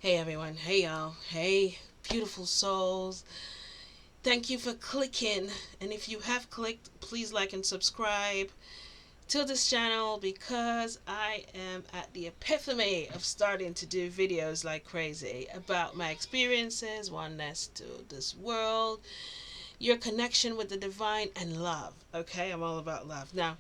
Hey everyone, hey y'all, hey beautiful souls. Thank you for clicking. And if you have clicked, please like and subscribe to this channel because I am at the epiphany of starting to do videos like crazy about my experiences, oneness to this world, your connection with the divine, and love. Okay, I'm all about love. Now,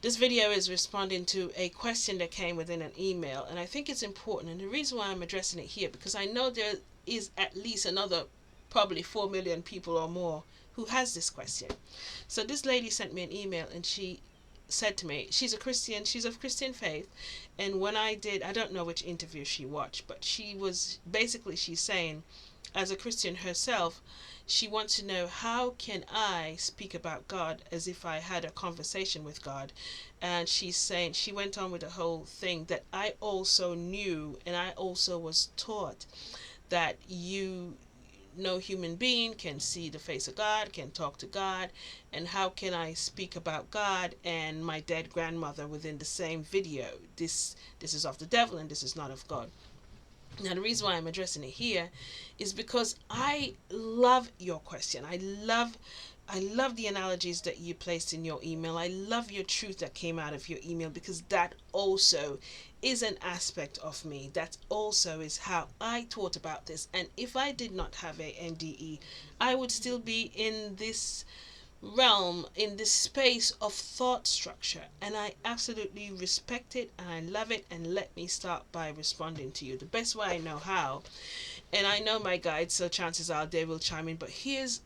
this video is responding to a question that came within an email, and I think it's important. And the reason why I'm addressing it here, because I know there is at least another probably 4 million people or more who has this question. So this lady sent me an email and she said to me, she's a Christian, she's of Christian faith. And when I don't know which interview she watched, but she's saying, as a Christian herself, she wants to know, how can I speak about God as if I had a conversation with God? And she's saying, she went on with the whole thing that I also knew and I also was taught that no human being can see the face of God, can talk to God, and how can I speak about God and my dead grandmother within the same video? This is of the devil and this is not of God. Now, the reason why I'm addressing it here is because I love your question. I love the analogies that you placed in your email. I love your truth that came out of your email, because that also is an aspect of me. That also is how I thought about this. And if I did not have a NDE, I would still be in this realm, in this space of thought structure, and I absolutely respect it and I love it. And let me start by responding to you the best way I know how. And I know my guides, so chances are they will chime in. But here's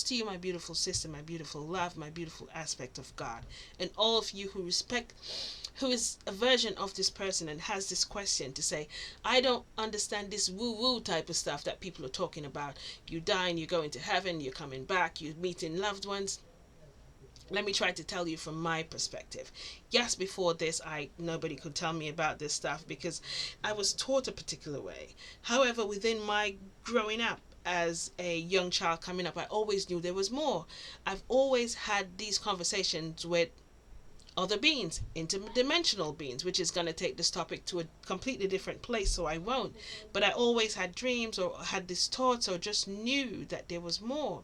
to you, my beautiful sister, my beautiful love, my beautiful aspect of God, and all of you who is a version of this person and has this question to say, I don't understand this woo-woo type of stuff that people are talking about. You die and you go into heaven, you're coming back, you're meeting loved ones. Let me try to tell you from my perspective. Yes, before this, nobody could tell me about this stuff because I was taught a particular way. However, within my growing up as a young child coming up, I always knew there was more. I've always had these conversations with other beings, interdimensional beings, which is going to take this topic to a completely different place, so I won't. But I always had dreams or had these thoughts or just knew that there was more.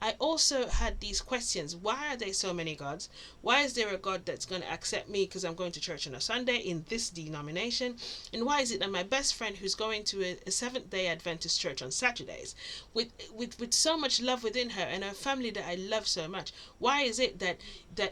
I also had these questions. Why are there so many gods? Why is there a God that's going to accept me because I'm going to church on a Sunday in this denomination? And why is it that my best friend who's going to a Seventh-day Adventist church on Saturdays, with so much love within her and her family that I love so much, why is it that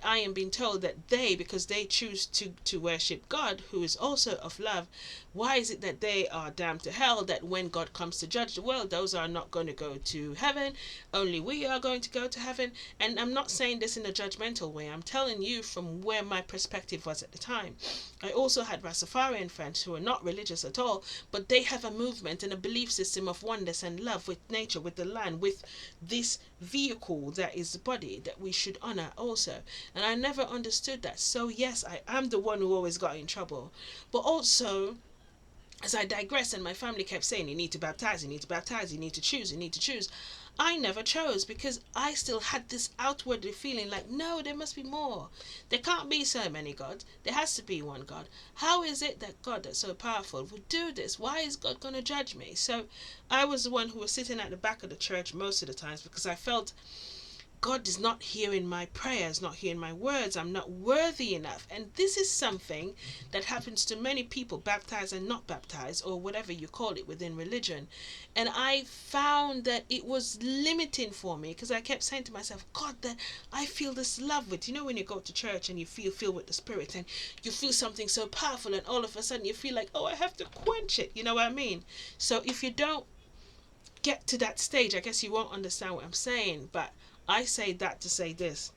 I am being told that because they choose to worship God, who is also of love, why is it that they are damned to hell, that when God comes to judge the world, those are not going to go to heaven, only we are going to go to heaven? And I'm not saying this in a judgmental way, I'm telling you from where my perspective was at the time. I also had Rastafarian friends who are not religious at all, but they have a movement and a belief system of oneness and love with nature, with the land, with this vehicle that is the body that we should honor also. And I never understood that. So yes, I am the one who always got in trouble. But also, as I digress, and my family kept saying, you need to baptize, you need to baptize, you need to choose, you need to choose. I never chose because I still had this outwardly feeling like, no, there must be more. There can't be so many gods. There has to be one God. How is it that God that's so powerful would do this? Why is God going to judge me? So I was the one who was sitting at the back of the church most of the times because I felt God is not hearing my prayers, not hearing my words. I'm not worthy enough. And this is something that happens to many people, baptized and not baptized, or whatever you call it within religion. And I found that it was limiting for me because I kept saying to myself, God, that I feel this love with, when you go to church and you feel filled with the Spirit and you feel something so powerful, and all of a sudden you feel like, oh, I have to quench it. You know what I mean? So if you don't get to that stage, I guess you won't understand what I'm saying. But I say that to say this.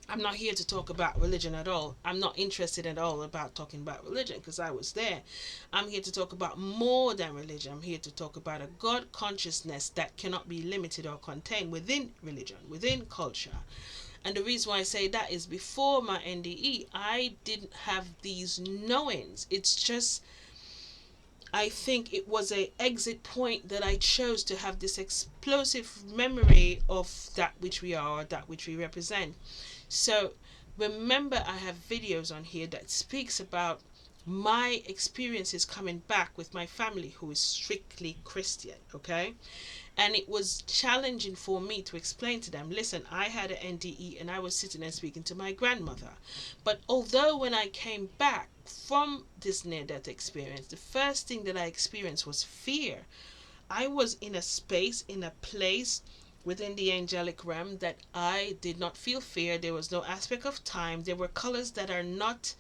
I'm not here to talk about religion at all. I'm not interested at all about talking about religion because I was there. I'm here to talk about more than religion. I'm here to talk about a God consciousness that cannot be limited or contained within religion, within culture. And the reason why I say that is before my NDE, I didn't have these knowings. It's just, I think it was a exit point that I chose to have this explosive memory of that which we are, or that which we represent. So remember, I have videos on here that speaks about my experiences coming back with my family who is strictly Christian, okay? And it was challenging for me to explain to them, listen, I had an NDE and I was sitting and speaking to my grandmother. But although when I came back from this near death experience, the first thing that I experienced was fear. I was in a space, in a place within the angelic realm that I did not feel fear. There was no aspect of time. There were colors that are not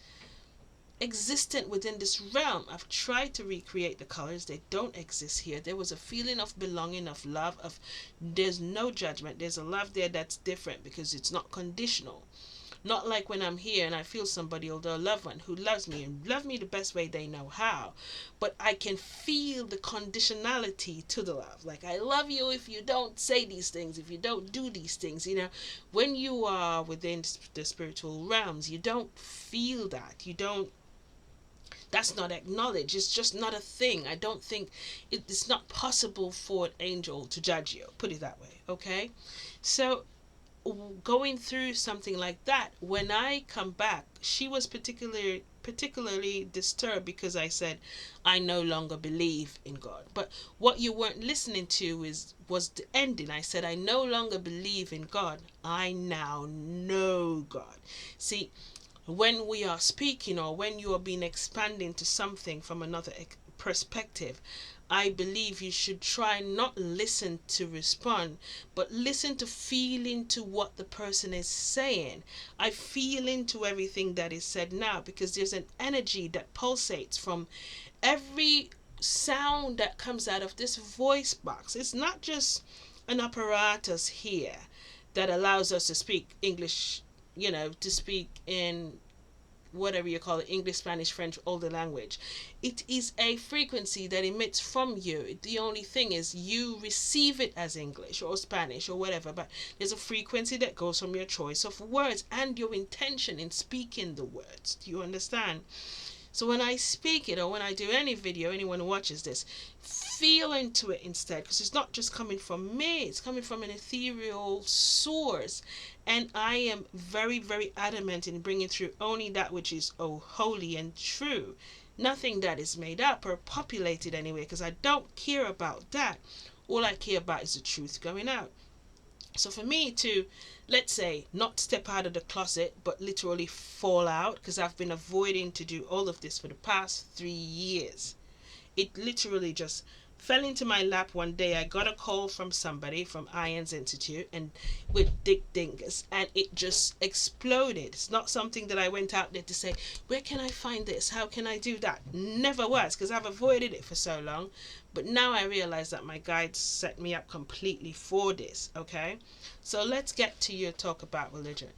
existent within this realm. I've tried to recreate the colors, they don't exist here. There was a feeling of belonging, of love, of there's no judgment. There's a love there that's different because it's not conditional. Not like when I'm here and I feel somebody, although a loved one, who loves me and love me the best way they know how, but I can feel the conditionality to the love. Like, I love you if you don't say these things, if you don't do these things. When you are within the spiritual realms, you don't feel that. You don't, that's not acknowledged. It's just not a thing. I don't think it's not possible for an angel to judge you, put it that way. Okay, so going through something like that, when I come back, she was particularly disturbed because I said I no longer believe in God. But what you weren't listening to was the ending. I said I no longer believe in God, I now know God. See, when we are speaking, or when you are being expanding to something from another perspective, I believe you should try not listen to respond, but listen to feel into what the person is saying. I feel into everything that is said now because there's an energy that pulsates from every sound that comes out of this voice box. It's not just an apparatus here that allows us to speak English, to speak in whatever you call it, English, Spanish, French, all the language. It is a frequency that emits from you. The only thing is you receive it as English or Spanish or whatever, but there's a frequency that goes from your choice of words and your intention in speaking the words. Do you understand? So when I speak it, or when I do any video, anyone who watches this, feel into it instead, because it's not just coming from me, it's coming from an ethereal source. And I am very, very adamant in bringing through only that which is holy and true. Nothing that is made up or populated anyway, because I don't care about that. All I care about is the truth going out. So for me to, let's say, not step out of the closet, but literally fall out, because I've been avoiding to do all of this for the past 3 years. It literally just fell into my lap one day. I got a call from somebody from Iron's Institute and with Dick Dingus, and it just exploded. It's not something that I went out there to say, where can I find this? How can I do that? Never was, because I've avoided it for so long. But now I realize that my guides set me up completely for this, okay? So let's get to your talk about religion.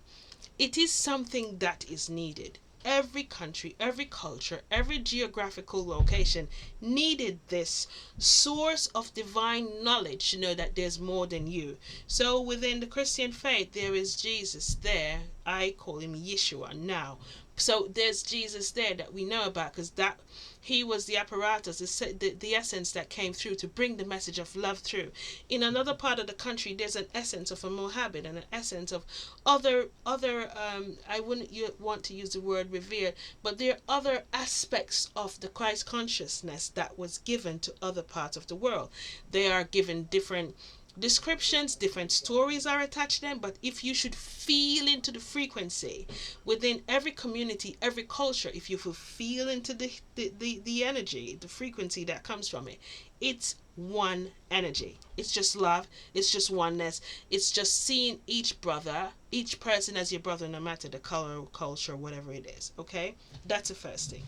It is something that is needed. Every country, every culture, every geographical location needed this source of divine knowledge to know that there's more than you. So within the Christian faith, there is Jesus there. I call him Yeshua now. So there's Jesus there that we know about, because that he was the apparatus, the essence that came through to bring the message of love through. In another part of the country, there's an essence of a Mohammed and an essence of other I wouldn't want to use the word revered, but there are other aspects of the Christ consciousness that was given to other parts of the world. They are given different descriptions, different stories are attached to them, but if you should feel into the frequency within every community, every culture, if you feel into the energy, the frequency that comes from it, it's one energy. It's just love, it's just oneness, it's just seeing each person as your brother, no matter the color, culture, whatever it is. Okay, that's the first thing.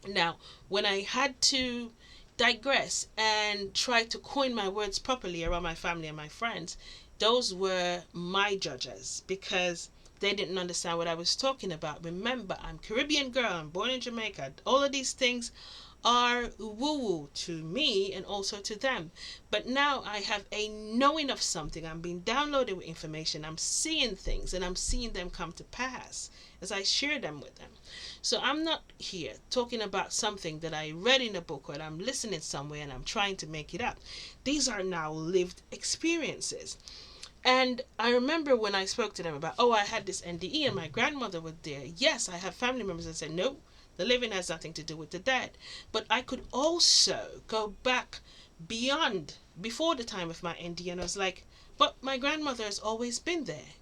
Now, when I had to digress and try to coin my words properly around my family and my friends, those were my judges, because they didn't understand what I was talking about. Remember, I'm Caribbean girl, I'm born in Jamaica. All of these things are woo-woo to me and also to them. But now I have a knowing of something. I'm being downloaded with information. I'm seeing things and I'm seeing them come to pass as I share them with them. So I'm not here talking about something that I read in a book or I'm listening somewhere and I'm trying to make it up. These are now lived experiences. And I remember when I spoke to them about, I had this NDE and my grandmother was there. Yes, I have family members that said, no, The living has nothing to do with the dead. But I could also go back beyond, before the time of my ND, and I was like, but my grandmother has always been there.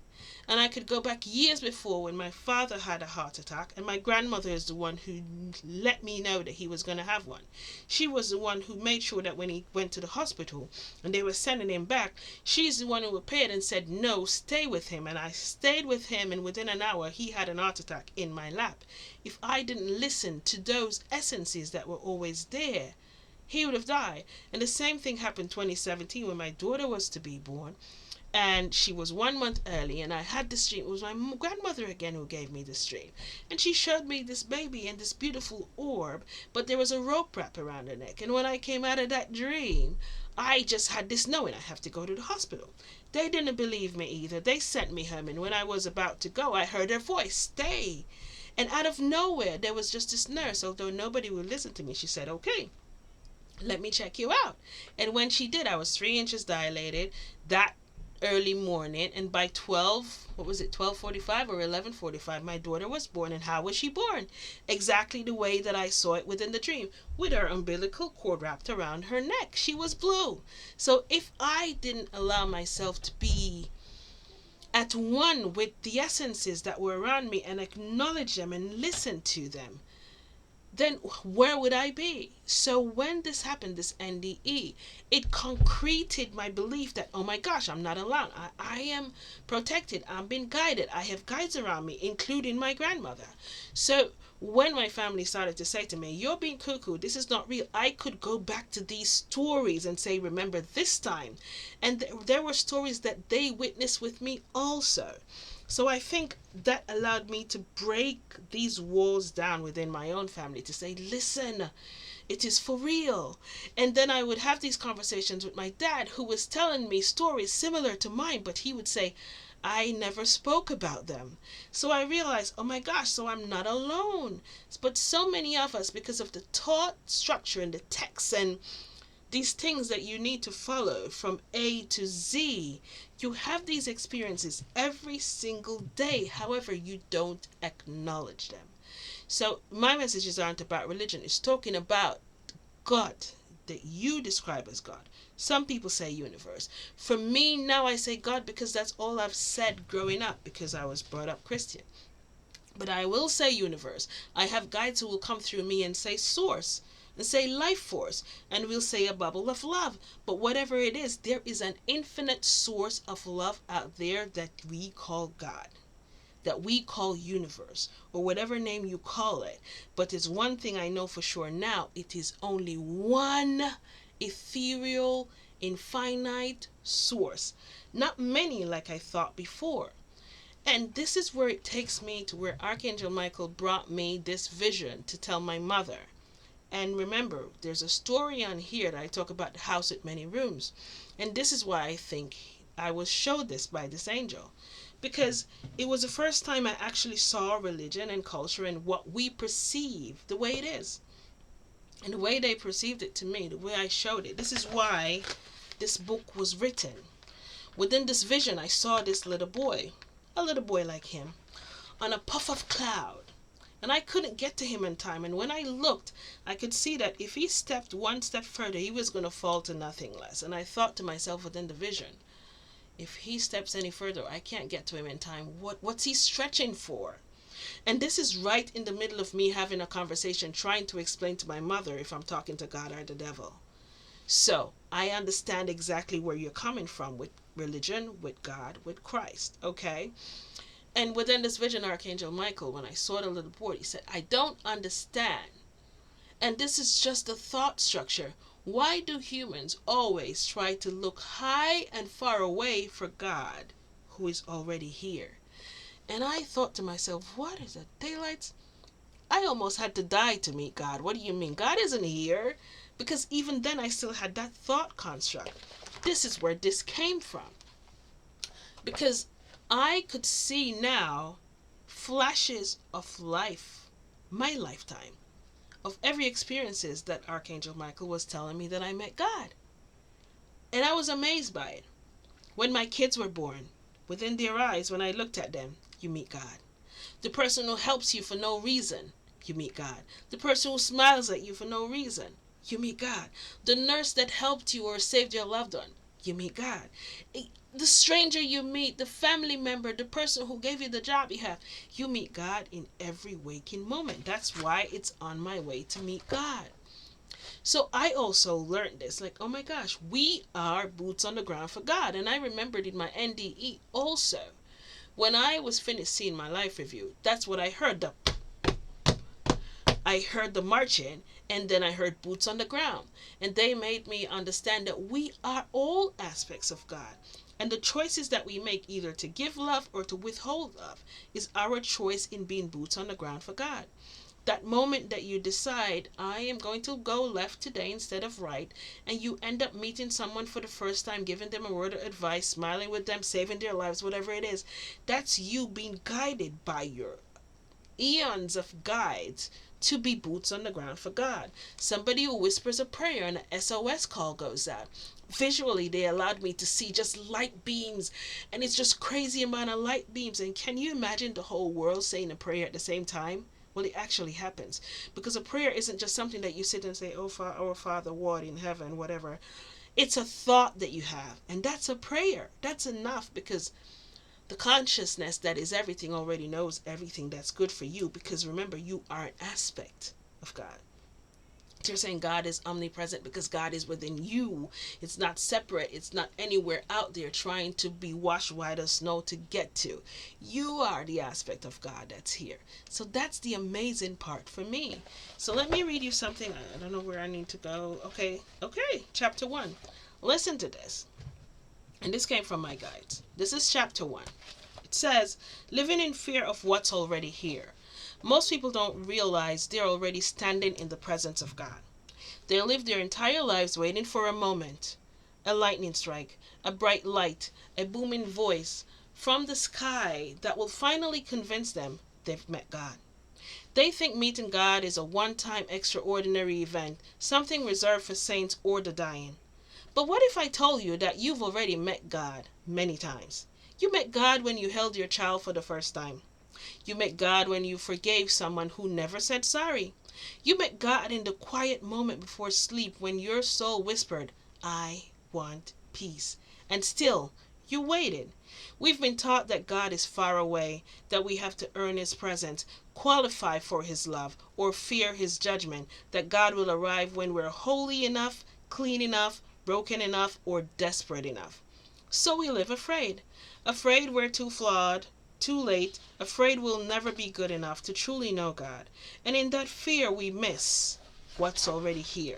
And I could go back years before when my father had a heart attack, and my grandmother is the one who let me know that he was going to have one. She was the one who made sure that when he went to the hospital and they were sending him back, she's the one who appeared and said, no, stay with him. And I stayed with him, and within an hour, he had an heart attack in my lap. If I didn't listen to those essences that were always there, he would have died. And the same thing happened 2017 when my daughter was to be born. And she was 1 month early, and I had this dream. It was my grandmother again who gave me this dream. And she showed me this baby and this beautiful orb, but there was a rope wrap around her neck. And when I came out of that dream, I just had this knowing I have to go to the hospital. They didn't believe me either. They sent me home, and when I was about to go, I heard her voice, stay. And out of nowhere, there was just this nurse. Although nobody would listen to me, she said, okay, let me check you out. And when she did, I was 3 inches dilated that early morning, and by 12:45 or 11:45, my daughter was born. And how was she born? Exactly the way that I saw it within the dream, with her umbilical cord wrapped around her neck. She was blue. So if I didn't allow myself to be at one with the essences that were around me and acknowledge them and listen to them, then where would I be? So when this happened, this NDE, it concreted my belief that, oh my gosh, I'm not alone. I am protected. I'm being guided. I have guides around me, including my grandmother. So when my family started to say to me, you're being cuckoo, this is not real, I could go back to these stories and say, remember this time. And there were stories that they witnessed with me also. So I think that allowed me to break these walls down within my own family, to say, listen, it is for real. And then I would have these conversations with my dad, who was telling me stories similar to mine, but he would say, I never spoke about them. So I realized, oh my gosh, so I'm not alone. But so many of us, because of the taught structure and the text and these things that you need to follow from A to Z, you have these experiences every single day. However, you don't acknowledge them. So my messages aren't about religion. It's talking about God that you describe as God. Some people say universe. For me, now I say God because that's all I've said growing up, because I was brought up Christian. But I will say universe. I have guides who will come through me and say source, and say life force, and we'll say a bubble of love. But whatever it is, there is an infinite source of love out there that we call God, that we call universe, or whatever name you call it. But it's one thing I know for sure now, it is only one ethereal, infinite source. Not many like I thought before. And this is where it takes me to where Archangel Michael brought me this vision to tell my mother. And remember, there's a story on here that I talk about the house with many rooms. And this is why I think I was showed this by this angel. Because it was the first time I actually saw religion and culture and what we perceive the way it is. And the way they perceived it to me, the way I showed it. This is why this book was written. Within this vision, I saw this little boy, a little boy like him, on a puff of cloud. And I couldn't get to him in time. And when I looked, I could see that if he stepped one step further, he was going to fall to nothing less. And I thought to myself within the vision, if he steps any further, I can't get to him in time. What's he stretching for? And this is right in the middle of me having a conversation, trying to explain to my mother if I'm talking to God or the devil. So I understand exactly where you're coming from with religion, with God, with Christ. Okay? And within this vision, Archangel Michael, when I saw the little boy, he said, I don't understand. And this is just a thought structure. Why do humans always try to look high and far away for God, who is already here? And I thought to myself, what is the daylights? I almost had to die to meet God. What do you mean? God isn't here. Because even then I still had that thought construct. This is where this came from. Because I could see now flashes of life, my lifetime, of every experiences that Archangel Michael was telling me that I met God. And I was amazed by it. When my kids were born, within their eyes, when I looked at them, you meet God. The person who helps you for no reason, You meet God. The person who smiles at you for no reason, you meet God. The nurse that helped you or saved your loved one, you meet God. The stranger you meet, the family member, the person who gave you the job you have, you meet God in every waking moment. That's why it's on my way to meet God. So I also learned this, like, oh my gosh, we are boots on the ground for God. And I remembered in my NDE also, when I was finished seeing my life review, that's what I heard. I heard the marching, and then I heard boots on the ground. And they made me understand that we are all aspects of God. And the choices that we make, either to give love or to withhold love, is our choice in being boots on the ground for God. That moment that you decide, I am going to go left today instead of right, and you end up meeting someone for the first time, giving them a word of advice, smiling with them, saving their lives, whatever it is, that's you being guided by your eons of guides to be boots on the ground for God. Somebody who whispers a prayer and an SOS call goes out. Visually, they allowed me to see just light beams, and it's just crazy amount of light beams. And can you imagine the whole world saying a prayer at the same time? Well, it actually happens, because a prayer isn't just something that you sit and say, oh, our Father, what in heaven, whatever. It's a thought that you have, and that's a prayer. That's enough, because the consciousness that is everything already knows everything that's good for you, because remember, you are an aspect of God. You're saying God is omnipresent because God is within you. It's not separate. It's not anywhere out there trying to be washed white as snow to get to. You are the aspect of God that's here. So that's the amazing part for me. So let me read you something. I don't know where I need to go. Okay. Chapter 1. Listen to this. And this came from my guides. This is chapter 1. It says, living in fear of what's already here. Most people don't realize they're already standing in the presence of God. They live their entire lives waiting for a moment, a lightning strike, a bright light, a booming voice from the sky that will finally convince them they've met God. They think meeting God is a one-time extraordinary event, something reserved for saints or the dying. But what if I told you that you've already met God many times? You met God when you held your child for the first time. You met God when you forgave someone who never said sorry. You met God in the quiet moment before sleep when your soul whispered, I want peace. And still, you waited. We've been taught that God is far away, that we have to earn His presence, qualify for His love, or fear His judgment, that God will arrive when we're holy enough, clean enough, broken enough, or desperate enough. So we live afraid. Afraid we're too flawed, too late, afraid we'll never be good enough to truly know God. And in that fear we miss what's already here.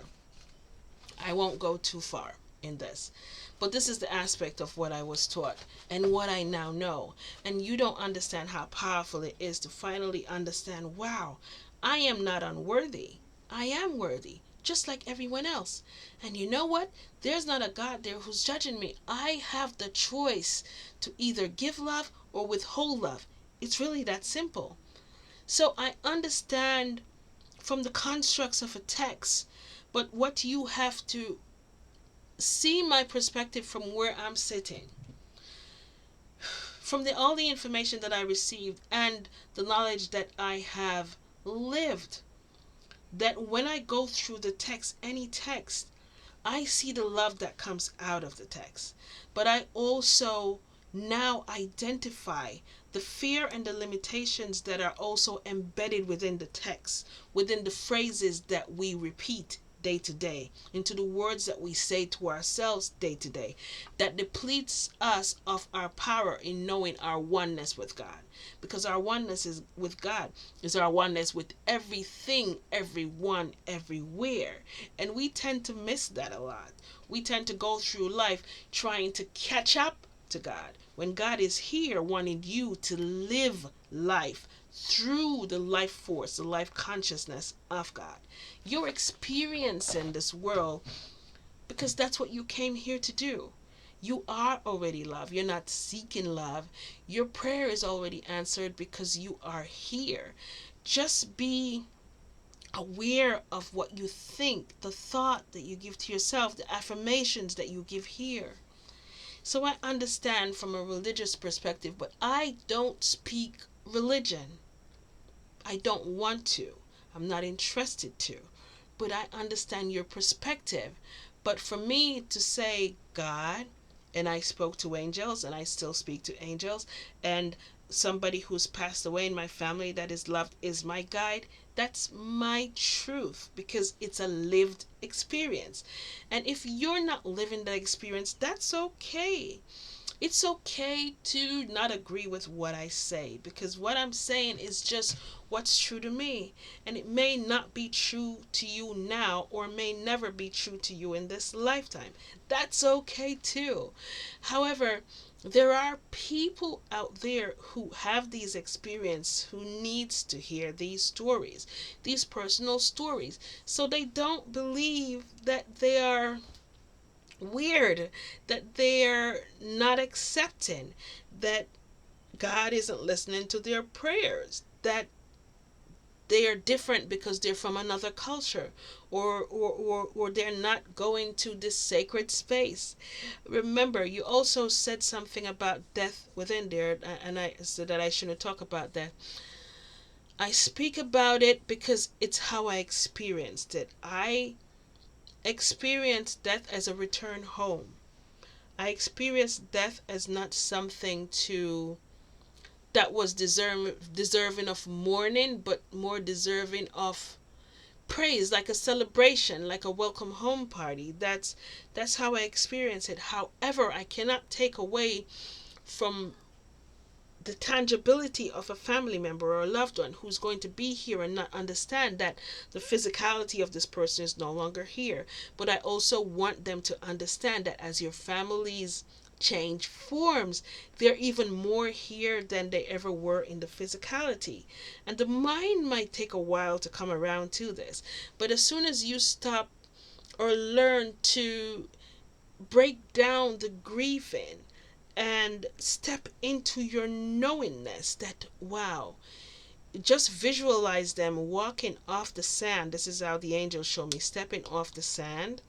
I won't go too far in this. But this is the aspect of what I was taught and what I now know. And you don't understand how powerful it is to finally understand, wow, I am not unworthy. I am worthy, just like everyone else. And you know what? There's not a God there who's judging me. I have the choice to either give love or withhold love. It's really that simple. So I understand from the constructs of a text, but what you have to see my perspective from where I'm sitting, from all the information that I received and the knowledge that I have lived, that when I go through the text, any text, I see the love that comes out of the text. But I also now identify the fear and the limitations that are also embedded within the text, within the phrases that we repeat day to day, into the words that we say to ourselves day to day, that depletes us of our power in knowing our oneness with God. Because our oneness is with God is our oneness with everything, everyone, everywhere. And we tend to miss that a lot. We tend to go through life trying to catch up to God, when God is here wanting you to live life through the life force, the life consciousness of God. You're experiencing this world because that's what you came here to do. You are already love. You're not seeking love. Your prayer is already answered because you are here. Just be aware of what you think, the thought that you give to yourself, the affirmations that you give here. So I understand from a religious perspective, but I don't speak religion. I don't want to. I'm not interested to. But I understand your perspective. But for me to say God, and I spoke to angels, and I still speak to angels, and somebody who's passed away in my family that is loved is my guide, that's my truth because it's a lived experience. And if you're not living that experience, that's okay. It's okay to not agree with what I say because what I'm saying is just what's true to me. And it may not be true to you now or may never be true to you in this lifetime. That's okay too. However, there are people out there who have these experiences who needs to hear these stories, these personal stories. So they don't believe that they are weird, that they're not accepting, that God isn't listening to their prayers, that they are different because they're from another culture, or they're not going to this sacred space. Remember, you also said something about death within there, and I said that I shouldn't talk about that. I speak about it because it's how I experienced it. I experienced death as a return home. I experienced death as not something to that was deserving of mourning, but more deserving of praise, like a celebration, like a welcome home party. That's how I experience it. However, I cannot take away from the tangibility of a family member or a loved one who's going to be here and not understand that the physicality of this person is no longer here. But I also want them to understand that as your families change forms, they're even more here than they ever were in the physicality. And the mind might take a while to come around to this. But as soon as you stop or learn to break down the grieving and step into your knowingness that wow, just visualize them walking off the sand. This is how the angels show me stepping off the sand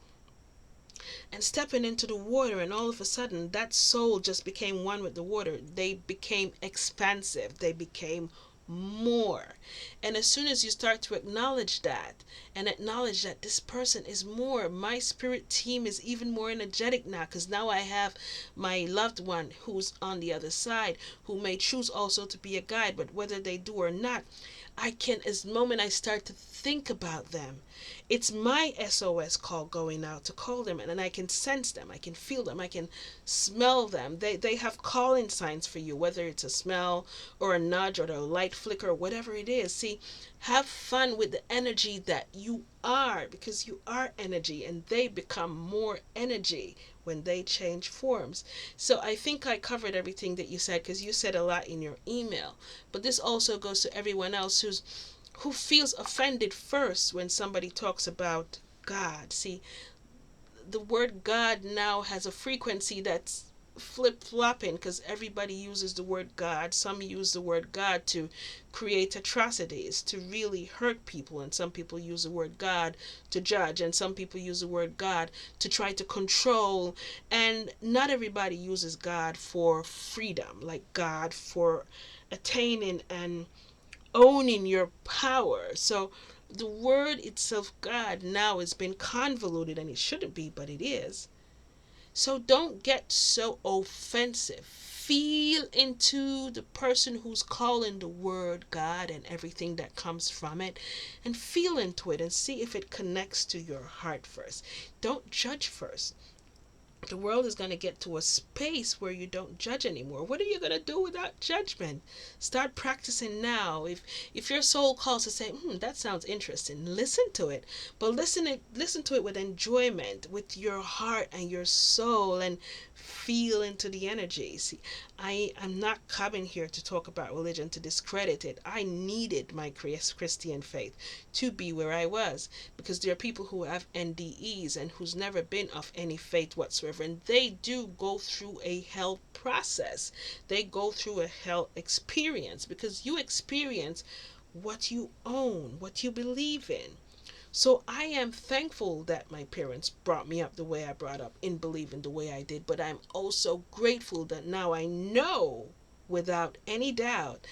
and stepping into the water, and all of a sudden that soul just became one with the water. They became expansive, they became more. And as soon as you start to acknowledge that and acknowledge that this person is more, my spirit team is even more energetic now because now I have my loved one who's on the other side who may choose also to be a guide, but whether they do or not, I can, as the moment I start to think about them, it's my SOS call going out to call them, and then I can sense them, I can feel them, I can smell them. They have calling signs for you, whether it's a smell or a nudge or a light flicker or whatever it is. See, have fun with the energy that you are because you are energy and they become more energy when they change forms. So I think I covered everything that you said because you said a lot in your email. But this also goes to everyone else who feels offended first when somebody talks about God. See, the word God now has a frequency that's flip flopping because everybody uses the word God. Some use the word God to create atrocities, to really hurt people, and some people use the word God to judge, and some people use the word God to try to control. And not everybody uses God for freedom, like God for attaining and owning your power. So the word itself, God, now has been convoluted, and it shouldn't be, but it is. So don't get so offensive. Feel into the person who's calling the word God and everything that comes from it, and feel into it and see if it connects to your heart first. Don't judge first. The world is going to get to a space where you don't judge anymore. What are you going to do without judgment? Start practicing now. If your soul calls to say, that sounds interesting, listen to it. But listen to it with enjoyment, with your heart and your soul, and feel into the energy. See, I'm not coming here to talk about religion to discredit it. I needed my Christian faith to be where I was because there are people who have NDEs and who's never been of any faith whatsoever, and they do go through a hell process. They go through a hell experience because you experience what you own, what you believe in. So I am thankful that my parents brought me up the way I brought up in believing the way I did, but I'm also grateful that now I know without any doubt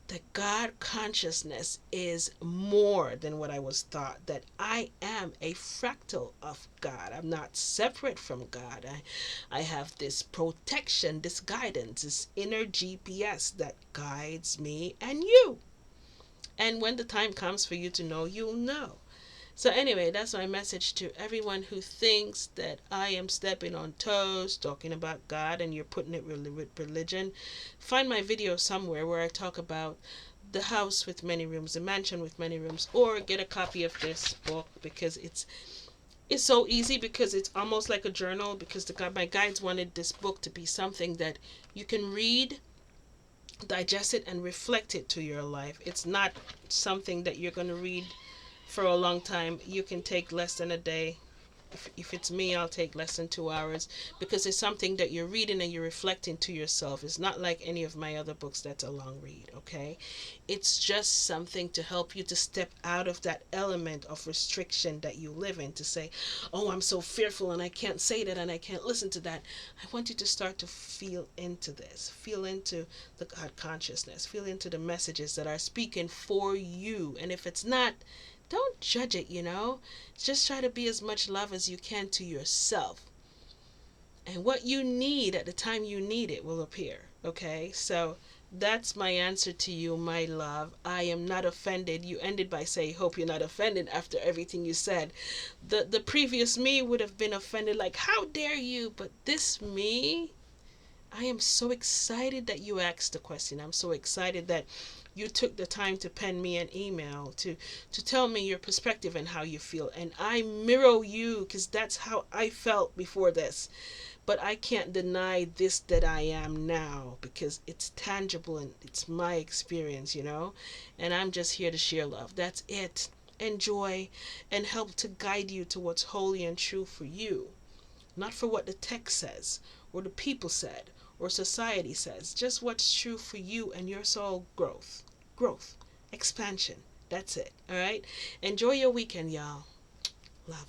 that God consciousness is more than what I was taught, that I am a fractal of God. I'm not separate from God. I have this protection, this guidance, this inner GPS that guides me and you. And when the time comes for you to know, you'll know. So anyway, that's my message to everyone who thinks that I am stepping on toes talking about God and you're putting it with religion. Find my video somewhere where I talk about the house with many rooms, the mansion with many rooms, or get a copy of this book because it's so easy, because it's almost like a journal, because my guides wanted this book to be something that you can read, digest it, and reflect it to your life. It's not something that you're going to read for a long time. You can take less than a day. If it's me, I'll take less than 2 hours, because it's something that you're reading and you're reflecting to yourself. It's not like any of my other books that's a long read, okay? It's just something to help you to step out of that element of restriction that you live in, to say, oh, I'm so fearful and I can't say that and I can't listen to that. I want you to start to feel into this, feel into the God consciousness, feel into the messages that are speaking for you. And if it's not, don't judge it. Just try to be as much love as you can to yourself. And what you need at the time you need it will appear. Okay? So that's my answer to you, my love. I am not offended. You ended by saying, hope you're not offended after everything you said. The previous me would have been offended, like, how dare you? But this me, I am so excited that you asked the question. I'm so excited that you took the time to pen me an email to tell me your perspective and how you feel. And I mirror you, because that's how I felt before this. But I can't deny this that I am now, because it's tangible and it's my experience. And I'm just here to share love. That's it. Enjoy and help to guide you to what's holy and true for you. Not for what the text says, or the people said, or society says. Just what's true for you and your soul growth. Growth. Expansion. That's it. All right? Enjoy your weekend, y'all. Love.